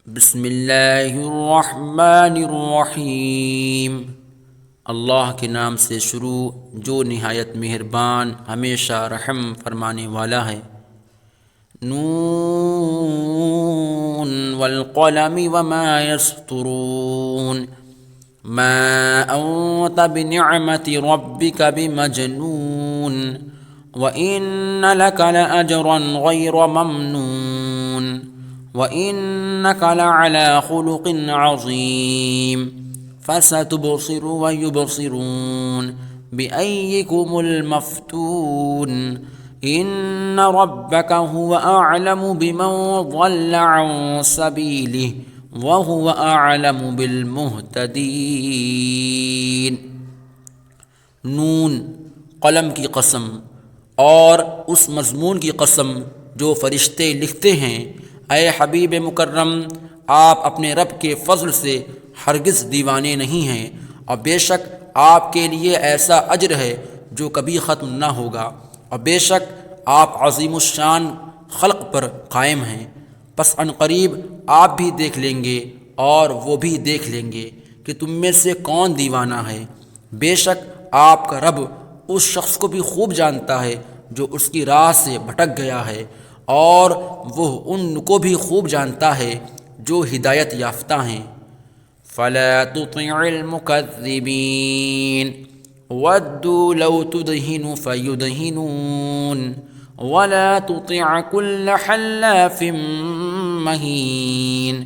بسم اللہ الرحمن الرحیم۔ اللہ کے نام سے شروع جو نہایت مہربان ہمیشہ رحم فرمانے والا ہے۔ نون والقلم وما يسطرون ما أنت بنعمة ربك بمجنون وإن لك لأجرا غير ممنون وإنك لعلى خلق عظيم فستبصر ويبصرون بأيكم المفتون إن ربك هو أعلم بمن ضل عن سبيله وهو أعلم بالمهتدين۔ نون، قلم کی قسم اور اس مضمون کی قسم جو فرشتے لکھتے ہیں۔ اے حبیب مکرم، آپ اپنے رب کے فضل سے ہرگز دیوانے نہیں ہیں، اور بے شک آپ کے لیے ایسا اجر ہے جو کبھی ختم نہ ہوگا، اور بے شک آپ عظیم الشان خلق پر قائم ہیں۔ پس ان قریب آپ بھی دیکھ لیں گے اور وہ بھی دیکھ لیں گے کہ تم میں سے کون دیوانہ ہے۔ بے شک آپ کا رب اس شخص کو بھی خوب جانتا ہے جو اس کی راہ سے بھٹک گیا ہے، اور وہ ان کو بھی خوب جانتا ہے جو ہدایت یافتہ ہیں۔ فلا تطع المكذبين ودوا لو تدهن فيدهنون ولا تطع كل حلاف مهين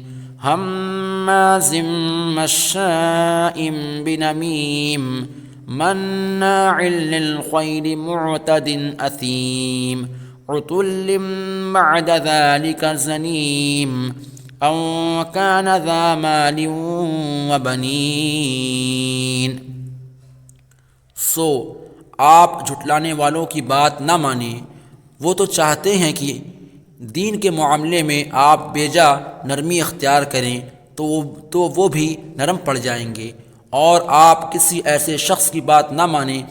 هماز مشاء بنميم مناع للخير معتد أثيم عتل بعد ذلك زنيم أن كان ذا مال وبنين۔ سو آپ جھٹلانے والوں کی بات نہ مانیں، وہ تو چاہتے ہیں کہ دین کے معاملے میں آپ بیجا نرمی اختیار کریں تو وہ بھی نرم پڑ جائیں گے، اور آپ کسی ایسے شخص کی بات نہ مانیں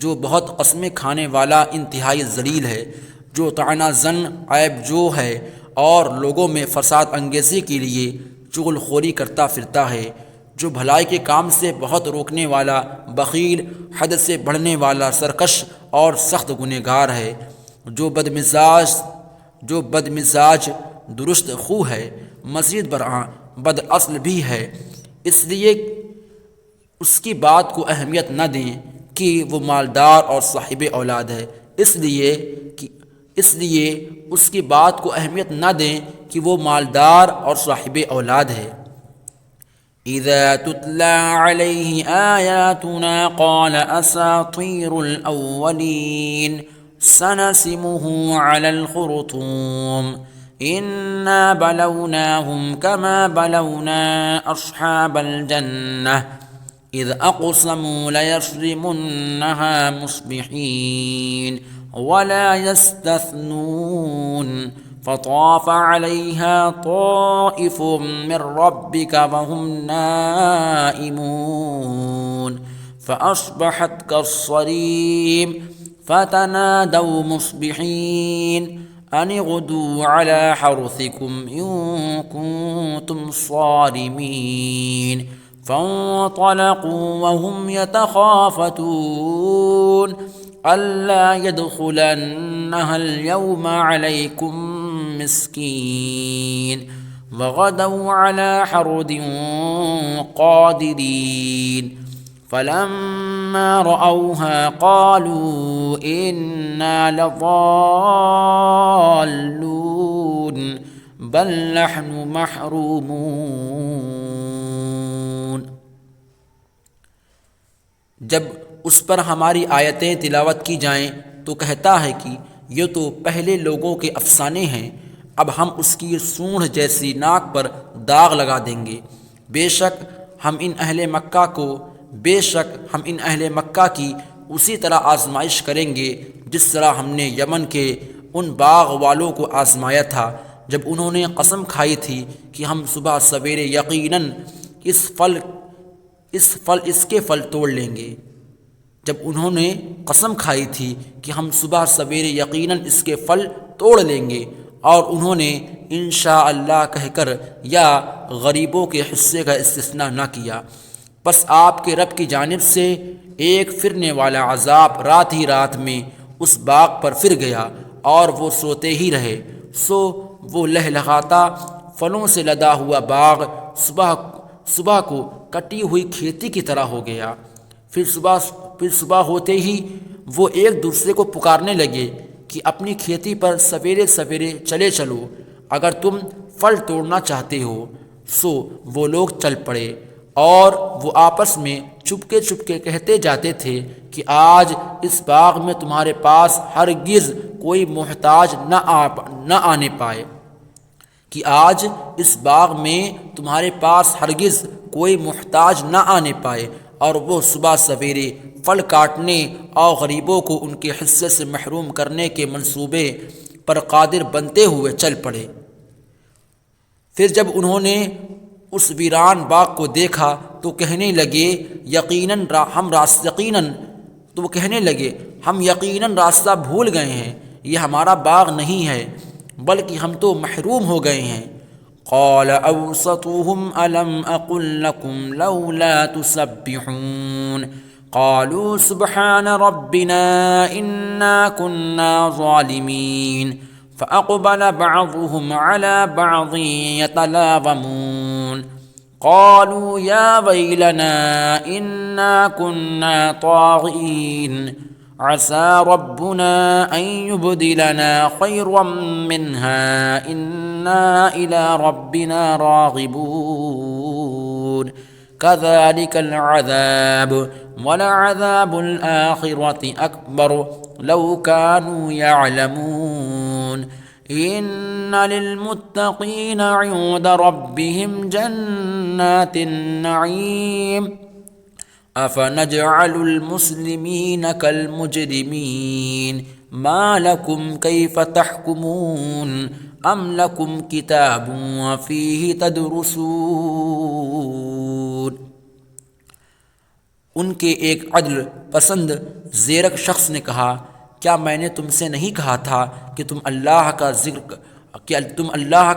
جو بہت قسمیں کھانے والا انتہائی ذلیل ہے، جو طعنہ زن عیب جو ہے اور لوگوں میں فساد انگیزی کے لیے چغل خوری کرتا پھرتا ہے، جو بھلائی کے کام سے بہت روکنے والا بخیل، حد سے بڑھنے والا سرکش اور سخت گنہگار ہے، جو بد مزاج درست خو ہے، مزید برآں بد اصل بھی ہے۔ اس لیے اس کی بات کو اہمیت نہ دیں کہ وہ مالدار اور صاحب اولاد ہے، اس لیے اس کی بات کو اہمیت نہ دیں کہ وہ مالدار اور صاحب اولاد ہے۔ اذا تتلى عليه آیاتنا قال اساطیر الاولین سنسمه على الخرطوم انا بلوناهم كما بلونا اصحاب الجنة اذ اقسموا ليصرمنها مصبحين ولا يستثنون فطاف عليها طائف من ربك وهم نائمون فأصبحت كالصريم فتنادوا مصبحين أن اغدوا على حرثكم إن كنتم صارمين فانطلقوا وهم يتخافتون ألا يدخلنها اليوم عليكم مسكين وغدوا على حرد قادرين فلما رأوها قالوا إنا لضالون بل نحن محرومون۔ جب اس پر ہماری آیتیں تلاوت کی جائیں تو کہتا ہے کہ یہ تو پہلے لوگوں کے افسانے ہیں، اب ہم اس کی سونڈ جیسی ناک پر داغ لگا دیں گے۔ بے شک ہم ان اہل مکہ کی اسی طرح آزمائش کریں گے جس طرح ہم نے یمن کے ان باغ والوں کو آزمایا تھا جب انہوں نے قسم کھائی تھی کہ ہم صبح سویرے یقیناً اس کے پھل توڑ لیں گے۔ جب انہوں نے قسم کھائی تھی کہ ہم صبح سویرے یقیناً اس کے پھل توڑ لیں گے، اور انہوں نے انشاءاللہ کہہ کر یا غریبوں کے حصے کا استثناء نہ کیا۔ پس آپ کے رب کی جانب سے ایک پھرنے والا عذاب رات ہی رات میں اس باغ پر پھر گیا اور وہ سوتے ہی رہے۔ سو وہ لہلہاتا پھلوں سے لدا ہوا باغ صبح کو کٹی ہوئی کھیتی کی طرح ہو گیا۔ پھر صبح ہوتے ہی وہ ایک دوسرے کو پکارنے لگے کہ اپنی کھیتی پر سویرے سویرے چلے چلو، اگر تم پھل توڑنا چاہتے ہو۔ سو وہ لوگ چل پڑے اور وہ آپس میں چپکے چپکے کہتے جاتے تھے کہ آج اس باغ میں تمہارے پاس ہرگز کوئی محتاج نہ آنے پائے، کہ آج اس باغ میں تمہارے پاس ہرگز کوئی محتاج نہ آنے پائے۔ اور وہ صبح سویرے پھل کاٹنے اور غریبوں کو ان کے حصے سے محروم کرنے کے منصوبے پر قادر بنتے ہوئے چل پڑے۔ پھر جب انہوں نے اس ویران باغ کو دیکھا تو کہنے لگے ہم یقیناً راستہ بھول گئے ہیں، یہ ہمارا باغ نہیں ہے بلکہ ہم تو محروم ہو گئے ہیں۔ قال اوسطهم الم اقل لكم لولا تسبحون قالوا سبحان ربنا انا كنا ظالمين فاقبل بعضهم على بعض يتلاومون قالوا يا ويلنا انا كنا طاغين عسى ربنا ان يبدلنا خيرا منها انا الى ربنا راغبون كذلك العذاب ولعذاب الآخرة أكبر لو كانوا يعلمون إن للمتقين عند ربهم جنات النعيم أفنجعل المسلمين كالمجرمين ما لكم كيف تحكمون أم لكم كتاب فيه تدرسون۔ ان کے ایک عدل پسند زیرک شخص نے کہا، کیا میں نے تم سے نہیں کہا تھا کہ تم اللہ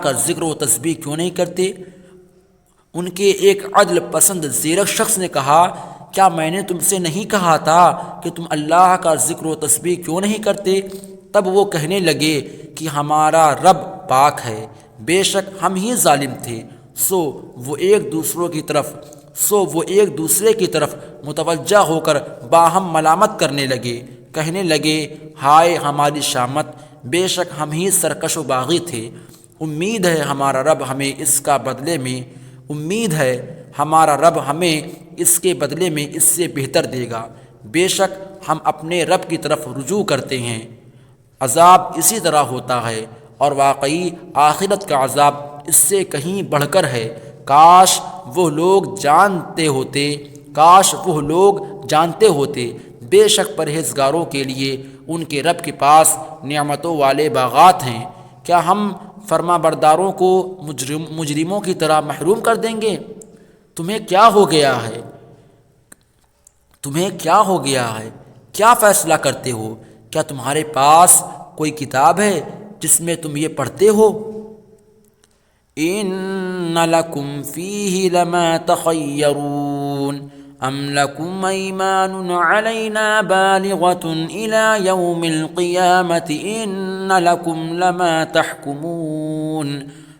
کا ذکر و تسبیح کیوں نہیں کرتے؟ ان کے ایک عدل پسند زیرک شخص نے کہا، کیا میں نے تم سے نہیں کہا تھا کہ تم اللہ کا ذکر و تسبیح کیوں نہیں کرتے؟ تب وہ کہنے لگے کہ ہمارا رب پاک ہے، بے شک ہم ہی ظالم تھے۔ سو وہ ایک دوسرے کی طرف متوجہ ہو کر باہم ملامت کرنے لگے، کہنے لگے ہائے ہماری شامت، بے شک ہم ہی سرکش و باغی تھے۔ امید ہے ہمارا رب ہمیں اس کے بدلے میں اس سے بہتر دے گا، بے شک ہم اپنے رب کی طرف رجوع کرتے ہیں۔ عذاب اسی طرح ہوتا ہے اور واقعی آخرت کا عذاب اس سے کہیں بڑھ کر ہے۔ کاش وہ لوگ جانتے ہوتے، بے شک پرہیزگاروں کے لیے ان کے رب کے پاس نعمتوں والے باغات ہیں۔ کیا ہم فرما برداروں کو مجرموں کی طرح محروم کر دیں گے؟ تمہیں کیا ہو گیا ہے؟ کیا فیصلہ کرتے ہو؟ کیا تمہارے پاس کوئی کتاب ہے جس میں تم یہ پڑھتے ہو؟ ان لکم فیہ لما تخیرون ام لکم ایمان علینا بالغۃ الی یوم القیامۃ ان لکم لما تحکمون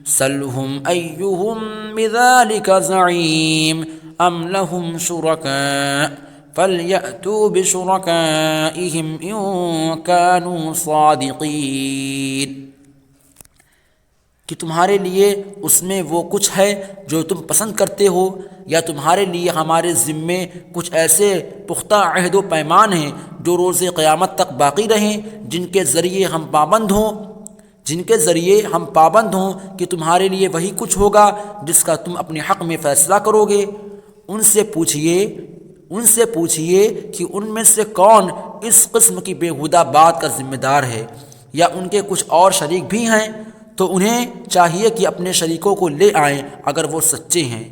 سلہم ایہم بذلک زعیم ام لہم شرکاء فَلْيَأْتُوا بِشُرَكَائِهِمْ إِن كَانُوا صَادِقِينَ۔ کہ تمہارے لیے اس میں وہ کچھ ہے جو تم پسند کرتے ہو، یا تمہارے لیے ہمارے ذمے کچھ ایسے پختہ عہد و پیمان ہیں جو روز قیامت تک باقی رہیں، جن کے ذریعے ہم پابند ہوں کہ تمہارے لیے وہی کچھ ہوگا جس کا تم اپنے حق میں فیصلہ کرو گے۔ ان سے پوچھئے کہ ان میں سے کون اس قسم کی بیہودہ بات کا ذمہ دار ہے، یا ان کے کچھ اور شریک بھی ہیں، تو انہیں چاہیے کہ اپنے شریکوں کو لے آئیں اگر وہ سچے ہیں۔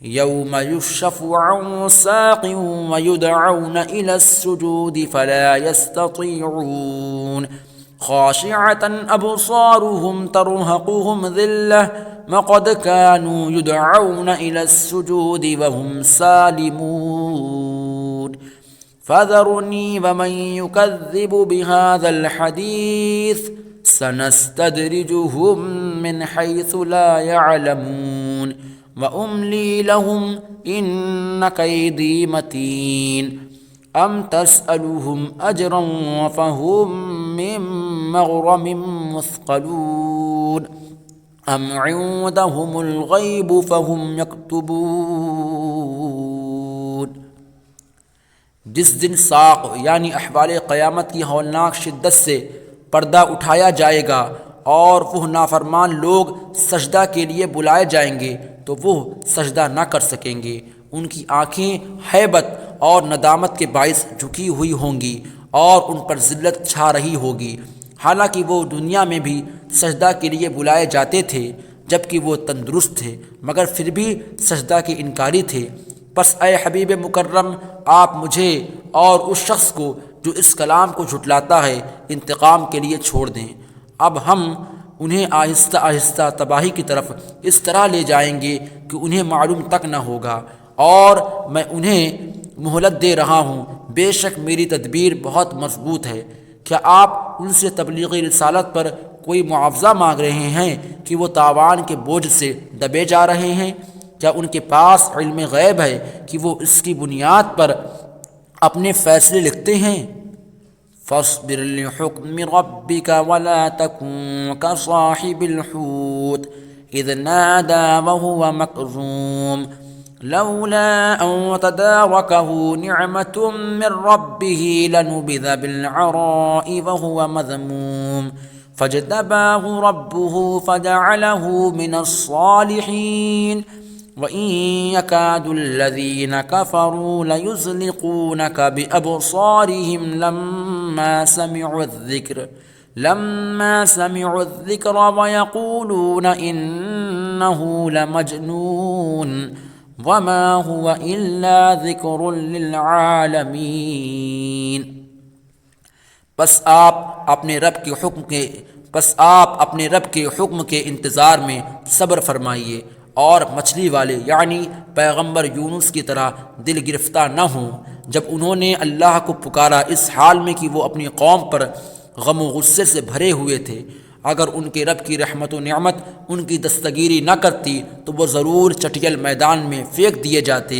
یوم یکشف عن ساق ویدعون الی السجود فلا یستطیعون خاشعة أبصارهم ترهقهم ذلة وقد كانوا يدعون إلى السجود وهم سالمون فذرني ومن يكذب بهذا الحديث سنستدرجهم من حيث لا يعلمون وأملي لهم إن كيدي متين أم تسألهم أجرا فهم من مغرم مثقلون أم عندهم الغيب فهم يكتبون۔ جس دن ساق یعنی احوال قیامت کی ہولناک شدت سے پردہ اٹھایا جائے گا اور وہ نافرمان لوگ سجدہ کے لیے بلائے جائیں گے تو وہ سجدہ نہ کر سکیں گے، ان کی آنکھیں ہیبت اور ندامت کے باعث جھکی ہوئی ہوں گی اور ان پر ذلت چھا رہی ہوگی، حالانکہ وہ دنیا میں بھی سجدہ کے لیے بلائے جاتے تھے جبکہ وہ تندرست تھے مگر پھر بھی سجدہ کے انکاری تھے۔ پس اے حبیب مکرم آپ مجھے اور اس شخص کو جو اس کلام کو جھٹلاتا ہے انتقام کے لیے چھوڑ دیں۔ اب ہم انہیں آہستہ آہستہ تباہی کی طرف اس طرح لے جائیں گے کہ انہیں معلوم تک نہ ہوگا، اور میں انہیں مہلت دے رہا ہوں، بے شک میری تدبیر بہت مضبوط ہے۔ کیا آپ ان سے تبلیغی رسالت پر کوئی معاوضہ مانگ رہے ہیں کہ وہ تاوان کے بوجھ سے دبے جا رہے ہیں؟ کیا ان کے پاس علم غیب ہے کہ وہ اس کی بنیاد پر اپنے فیصلے لکھتے ہیں؟ فاصبر لحکم ربک ولا تکن کصاحب الحوت اذ نادى وهو مكظوم لولا أن تداركه نعمة من ربه لنبذ بالعراء وهو مذموم فاجتباه ربه فجعله من الصالحين وإن يكاد الذين كفروا ليزلقونك بأبصارهم لما سمعوا الذكر ويقولون إنه لمجنون وما هو إلا ذكر للعالمين۔ بس آپ اپنے رب کے حکم کے انتظار میں صبر فرمائیے اور مچھلی والے یعنی پیغمبر یونس کی طرح دل گرفتہ نہ ہوں جب انہوں نے اللہ کو پکارا اس حال میں کہ وہ اپنی قوم پر غم و غصے سے بھرے ہوئے تھے۔ اگر ان کے رب کی رحمت و نعمت ان کی دستگیری نہ کرتی تو وہ ضرور چٹیل میدان میں پھینک دیے جاتے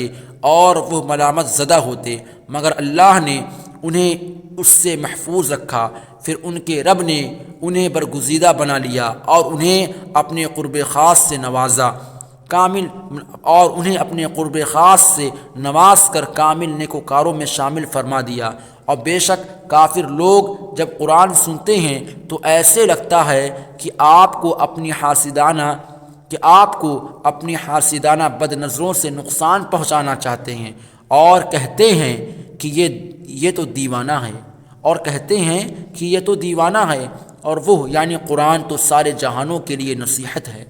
اور وہ ملامت زدہ ہوتے، مگر اللہ نے انہیں اس سے محفوظ رکھا، پھر ان کے رب نے انہیں برگزیدہ بنا لیا اور انہیں اپنے قرب خاص سے نواز کر کامل نیکوکاروں میں شامل فرما دیا۔ اور بے شک کافر لوگ جب قرآن سنتے ہیں تو ایسے لگتا ہے کہ آپ کو اپنی حاسدانہ بد نظروں سے نقصان پہنچانا چاہتے ہیں اور کہتے ہیں کہ یہ تو دیوانہ ہے اور وہ یعنی قرآن تو سارے جہانوں کے لیے نصیحت ہے۔